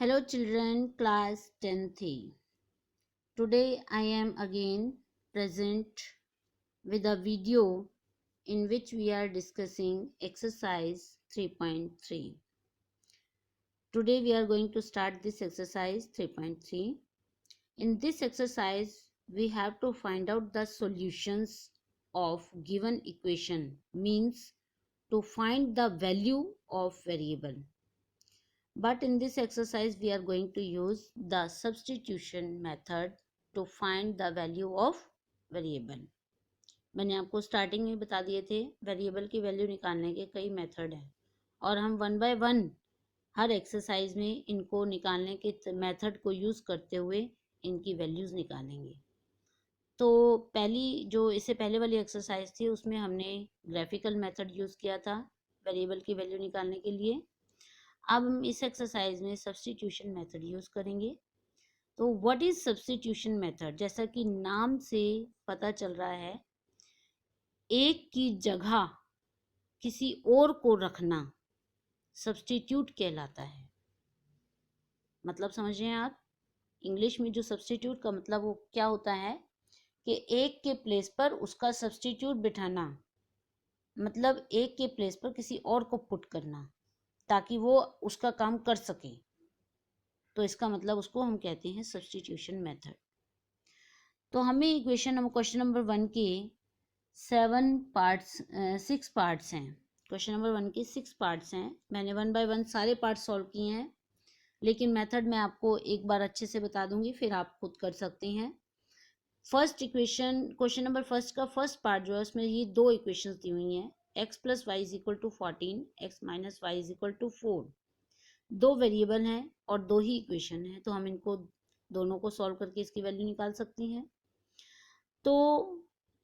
Hello children, class 10th. Today I am again present with a video in which we are discussing exercise 3.3. Today we are going to start this exercise 3.3. In this exercise we have to find out the solutions of given equation, means to find the value of variable. But in this exercise we are going to use the substitution method to find the value of variable. मैंने आपको starting में बता दिए the variable की value निकालने के कई method हैं और हम one by one her exercise में इनको निकालने के मेथड को यूज़ करते हुए इनकी वैल्यूज़ निकालेंगे। तो पहली जो इससे पहले वाली एक्सरसाइज थी उसमें हमने ग्राफिकल मेथड यूज़ किया था वेरिएबल की वैल्यू निकालने के लिए। अब हम इस एक्सरसाइज में सब्स्टिट्यूशन मेथड यूज़ करेंगे। तो व्हाट इज सब्स्टिट्यूशन मेथड? जैसा कि नाम से पता चल रहा है, एक की जगह किसी और को रखना सब्स्टिट्यूट कहलाता है। मतलब समझ रहे हैं आप? इंग्लिश में जो सब्स्टिट्यूट का मतलब वो क्या होता है कि एक के प्लेस पर उसका सब्स्टिट्यूट बिठाना, मतलब एक के प्लेस पर किसी और को पुट करना ताकि वो उसका काम कर सके। तो इसका मतलब उसको हम कहते हैं सब्स्टिट्यूशन मेथड। तो हमें क्वेश्चन नंबर 1 के 6 पार्ट्स हैं। क्वेश्चन नंबर 1 के 6 पार्ट्स हैं। मैंने वन बाय वन सारे पार्ट्स सॉल्व किए हैं, लेकिन मेथड मैं आपको एक बार अच्छे से बता दूंगी, फिर आप खुद कर सकते हैं। First equation, question number first का फर्स्ट पार्ट जो है उसमें ये दो इक्वेशंस दी हुई हैं, x plus y is equal to 14, x minus y is equal to 4। दो वेरिएबल हैं और दो ही इक्वेशन है, तो हम इनको दोनों को सॉल्व करके इसकी वैल्यू निकाल सकते हैं। तो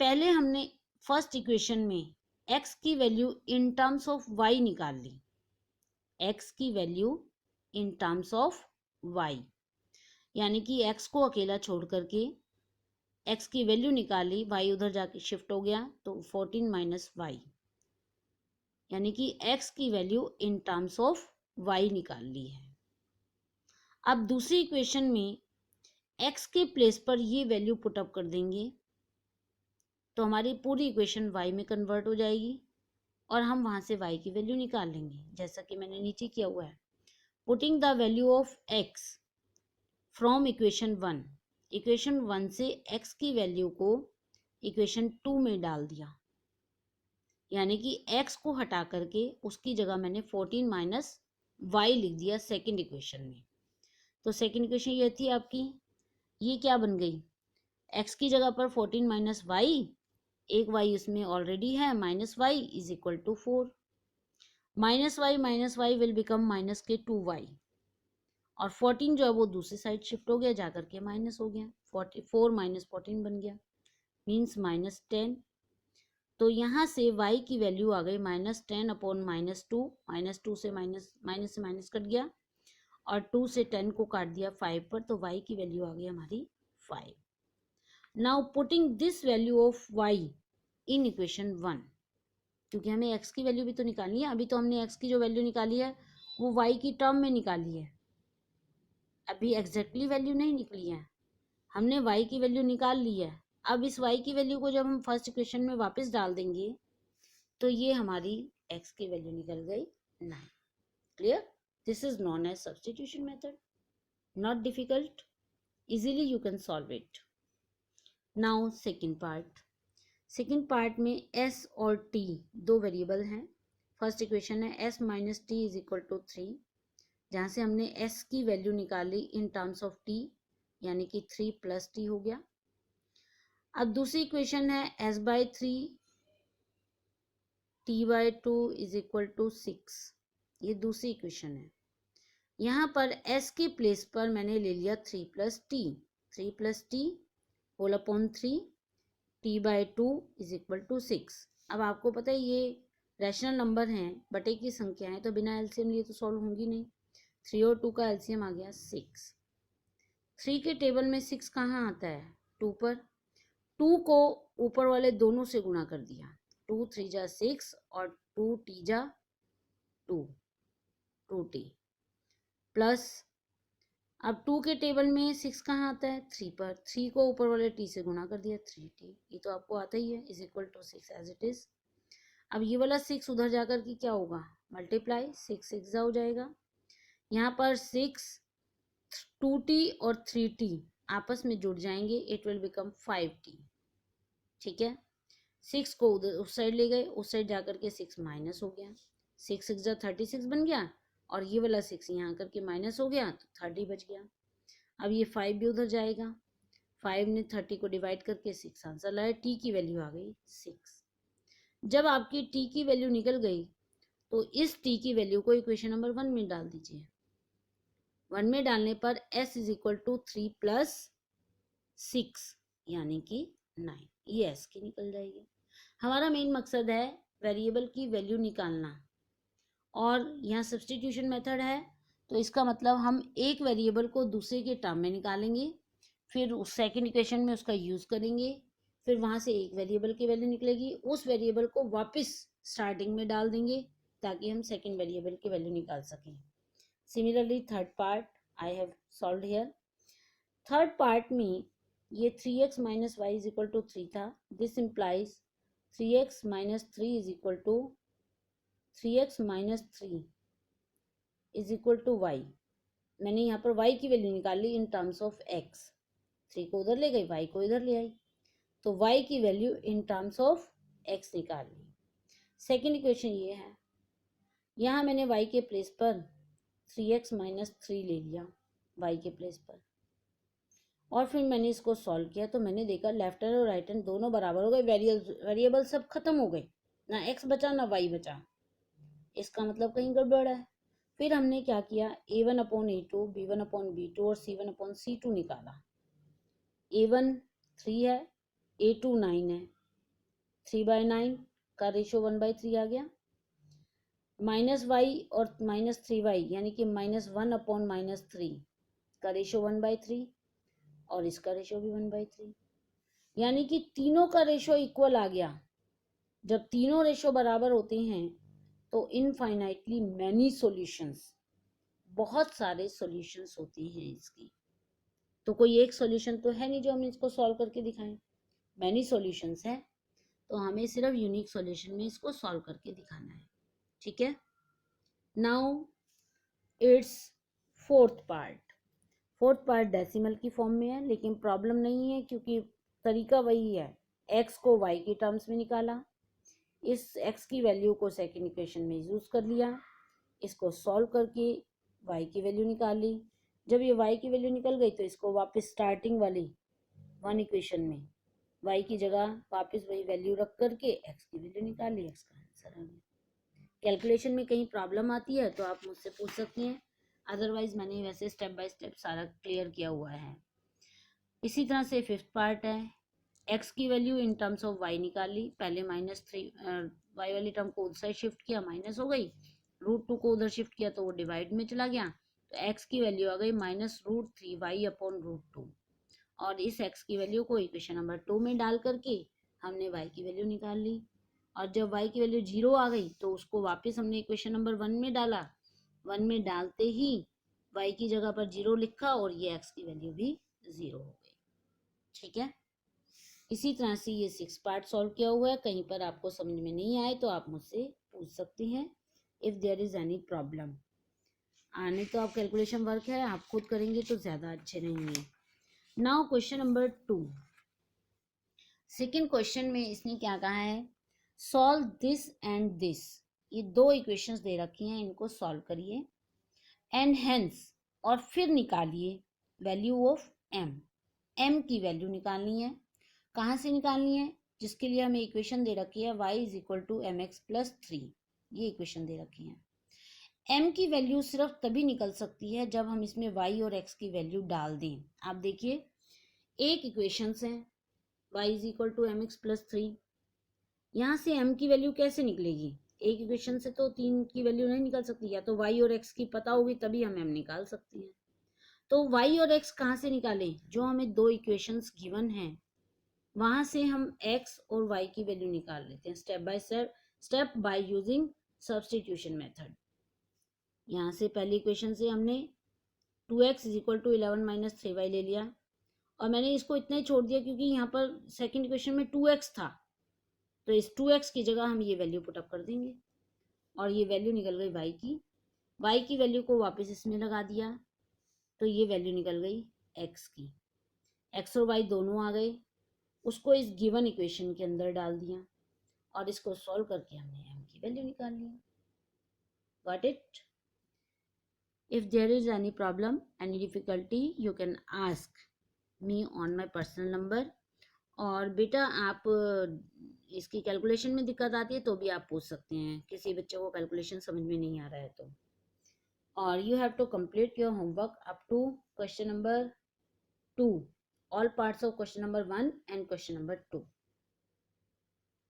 पहले हमने फर्स्ट इक्वेशन में x की value in terms of y निकाल ली। x की value in terms of y, यानी कि x को अकेला छोड़ करके x की वैल्यू निकाली, y उधर जाके शिफ्ट हो गया तो 14 माइनस वाई, यानी कि x की value in terms of y निकाल ली है। अब दूसरी इक्वेशन में x के प्लेस पर ये वैल्यू पुट अप कर देंगे तो हमारी पूरी इक्वेशन y में कन्वर्ट हो जाएगी और हम वहां से y की वैल्यू निकाल लेंगे, जैसा कि मैंने नीचे किया हुआ है। Putting the value of x from equation 1, equation 1 से x की वैल्यू को इक्वेशन 2 में डाल दिया, यानी कि x को हटा करके उसकी जगह मैंने 14 माइनस वाई लिख दिया सेकेंड इक्वेशन में। तो सेकेंड इक्वेशन ये थी आपकी, ये क्या बन गई, x की जगह पर 14 माइनस वाई, एक y उसमें ऑलरेडी है, minus y is equal to 4। Minus y will become minus के 2y, और 14 जो है वो दूसरी साइड शिफ्ट हो गया, जाकर के माइनस हो गया, 44 माइनस 14 बन गया, मीन्स माइनस 10। तो यहाँ से y की वैल्यू आ गई माइनस 10 अपॉन माइनस 2, माइनस 2 से माइनस से माइनस कट गया और 2 से 10 को काट दिया 5 पर, तो y की वैल्यू आ गई हमारी 5। Now putting this value of y in equation 1, क्योंकि हमें x की वैल्यू भी तो निकालनी है। अभी तो हमने x की जो वैल्यू निकाली है वो y की टर्म में निकाली है, अभी एग्जैक्टली वैल्यू नहीं निकली है, हमने y की वैल्यू निकाल ली है। अब इस y की वैल्यू को जब हम फर्स्ट इक्वेशन में वापस डाल देंगे तो ये हमारी x की वैल्यू निकल गई 9। Clear? This is known as substitution method, not difficult, easily you can solve it. Now second part में s और t दो वेरिएबल हैं। फर्स्ट इक्वेशन है s minus t is equal to 3, जहाँ से हमने s की वैल्यू निकाली इन टर्म्स ऑफ t, यानी कि 3 प्लस टी हो गया। अब दूसरी इक्वेशन है s by 3 t by 2 is equal to 6, ये दूसरी इक्वेशन है। यहाँ पर s के प्लेस पर मैंने ले लिया 3 plus t whole upon 3, t by 2 is equal to 6। अब आपको पता है ये रैशनल नंबर हैं, बटे की संख्या है, तो बिना एलसीएम लिए तो सॉल्व होंगी नहीं। 3 और 2 का एलसीएम आ गया 6। 3 के टेबल में 6 कहाँ आता है? 2 पर। 2 को ऊपर वाले दोनों से गुणा कर दिया, 2 3 जा 6 और 2 टी जा 2, 2t प्लस अब 2 के टेबल में 6 कहाँ आता है, 3 पर। 3 को ऊपर वाले t से गुणा कर दिया, 3t, ये तो आपको आता ही है, is equal to 6 as it is. अब ये वाला 6 उधर जाकर के क्या होगा, मल्टीप्लाई, 6 6 हो जाएगा। यहाँ पर 6 2t और 3t आपस में जुड़ जाएंगे, इट विल बिकम 5t। ठीक है, 6 को उधर उस साइड ले गए, उस साइड जाकर के 6 माइनस हो गया, 6 6 36 बन गया, और ये वाला 6 यहाँ करके माइनस हो गया तो 30 बच गया। अब ये 5 भी उधर जाएगा, 5 ने 30 को डिवाइड करके 6 आंसर लाया, t की वैल्यू आ गई 6। जब आपकी t की वैल्यू निकल गई तो इस t की वैल्यू को इक्वेशन नंबर 1 में डाल दीजिए। 1 में डालने पर s is equal to 3 plus 6 यानी कि 9, ये s की निकल जाएगी। हमारा मेन मकसद है वेरिएबल की वैल्यू निकालना, और यहाँ सब्स्टिट्यूशन मेथड है, तो इसका मतलब हम एक वेरिएबल को दूसरे के टर्म में निकालेंगे, फिर उस सेकंड इक्वेशन में उसका यूज़ करेंगे, फिर वहाँ से एक वेरिएबल की वैल्यू निकलेगी, उस वेरिएबल को वापस स्टार्टिंग में डाल देंगे ताकि हम सेकंड वेरिएबल की वैल्यू निकाल सकें। Similarly third part I have solved here. Third part में ये 3x minus y is equal to 3 था, this implies 3x minus 3 is equal to 3x minus 3 is equal to y. मैंने यहाँ पर y की वैल्यू निकाली इन टर्म्स ऑफ x, 3 को उधर ले गई, y को इधर ले आई, तो y की value in terms of x निकाल ली। सेकेंड इक्वेशन ये है, यहाँ मैंने y के प्लेस पर 3x माइनस 3 ले लिया y के प्लेस पर, और फिर मैंने इसको सॉल्व किया तो मैंने देखा लेफ्ट हैंड और राइट हैंड दोनों बराबर हो गए, वेरिएबल सब खत्म हो गए, ना x बचा ना y बचा, इसका मतलब कहीं गड़बड़ है। फिर हमने क्या किया, a1 upon a2, b1 upon b2 और c1 अपॉन c2 निकाला। a1 3 है, a2 9 है, 3/9 का रेशो 1/3 आ गया, माइनस वाई और माइनस 3y यानी कि -1 अपॉन -3 का रेशो 1/3, और इसका रेशो भी 1/3, यानी कि तीनों का रेशो इक्वल आ गया। जब तीनों रेशो बराबर होते हैं तो इनफाइनाइटली मैनी सॉल्यूशंस, बहुत सारे सॉल्यूशंस होते हैं इसकी, तो कोई एक सॉल्यूशन तो है नहीं जो हम इसको सॉल्व करके दिखाएं, मैनी सॉल्यूशंस है, तो हमें सिर्फ यूनिक सॉल्यूशन में इसको सॉल्व करके दिखाना है। ठीक है, now it's fourth part decimal की फॉर्म में है, लेकिन प्रॉब्लम नहीं है क्योंकि तरीका वही है, x को y के टर्म्स में निकाला, इस x की वैल्यू को सेकेंड इक्वेशन में यूज़ कर लिया, इसको सॉल्व करके y की वैल्यू निकाल ली। जब ये y की वैल्यू निकल गई तो इसको वापस स्टार्टिंग वाली 1 इक्वेशन में y की जगह वापस वही वैल्यू रख करके x की वैल्यू निकाल ली, x का आंसर आ गया। कैलकुलेशन में कहीं प्रॉब्लम आती है तो आप मुझसे पूछ सकती हैं, अदरवाइज मैंने वैसे स्टेप बाय स्टेप सारा क्लियर किया हुआ है। इसी तरह से फिफ्थ पार्ट है, x की value in terms of y निकाल ली, पहले -3 y वाली टर्म को उधर साइड शिफ्ट किया, माइनस हो गई, √2 को उधर शिफ्ट किया तो वो डिवाइड में चला गया, तो x की वैल्यू आ गई -√3y अपॉन √2, और इस x की वैल्यू को इक्वेशन नंबर 2 में डाल करके हमने y की वैल्यू निकाल ली, और जब y की वैल्यू 0 आ गई तो उसको वापस हमने इक्वेशन नंबर 1 में डाला, 1 में डालते ही y की जगह पर 0 लिखा और ये x की वैल्यू भी 0 हो गई। ठीक है, इसी तरह से ये 6 पार्ट सॉल्व किया हुआ है, कहीं पर आपको समझ में नहीं आए तो आप मुझसे पूछ सकती हैं if there is any problem. आने तो आप कैलकुलेशन वर्क है, आप खुद करेंगे तो ज़्यादा अच्छे रहेंगे। Now question number 2, second question में इसने क्या कहा है, सॉल्व दिस एंड दिस, ये दो इक्वेशंस दे रखी हैं, इनको सॉल्व करिए, एंड हेंस, और फिर निकालिए वैल्यू ऑफ m की वैल्यू निकालनी है। कहाँ से निकालनी है, जिसके लिए हमें इक्वेशन दे रखी है y is equal to mx plus 3, ये इक्वेशन दे रखी है। m की वैल्यू सिर्फ तभी निकल सकती है जब हम इसमें y और x की वैल्यू डाल दें। आप देखिए एक इक्वेशन है y is equal to mx plus 3, यहाँ से m की वैल्यू कैसे निकलेगी, एक इक्वेशन से तो 3 की वैल्यू नहीं निकल सकती, या तो y और x की पता होगी तभी हम m निकाल सकते हैं। तो y और x कहाँ से निकालें, जो हमें दो इक्वेशंस गिवन हैं वहां से हम x और y की वैल्यू निकाल लेते हैं step by step by using substitution method. यहाँ से पहली इक्वेशन से हमने 2x is equal to 11 minus 3y ले लिया, और मैंने इसको इतना ही छोड़ दिया क्योंकि यहाँ पर सेकंड क्वेश्चन में 2x था, तो इस 2x की जगह हम ये वैल्यू पुटअप कर देंगे, और ये वैल्यू निकल गई y की वैल्यू को वापस इसमें लगा दिया, तो ये वैल्यू निकल गई x की। x और y दोनों आ गए, उसको इस गिवन इक्वेशन के अंदर डाल दिया, और इसको सॉल्व करके हमने m की वैल्यू निकाल लिया। Got it? If there is any problem, any difficulty, you can ask me on my personal number. और बेटा आप इसकी कैलकुलेशन में दिक्कत आती है तो भी आप पूछ सकते हैं, किसी बच्चे को कैलकुलेशन समझ में नहीं आ रहा है तो। और you have to complete your homework up to question number 2, all parts of question number 1 and question number 2.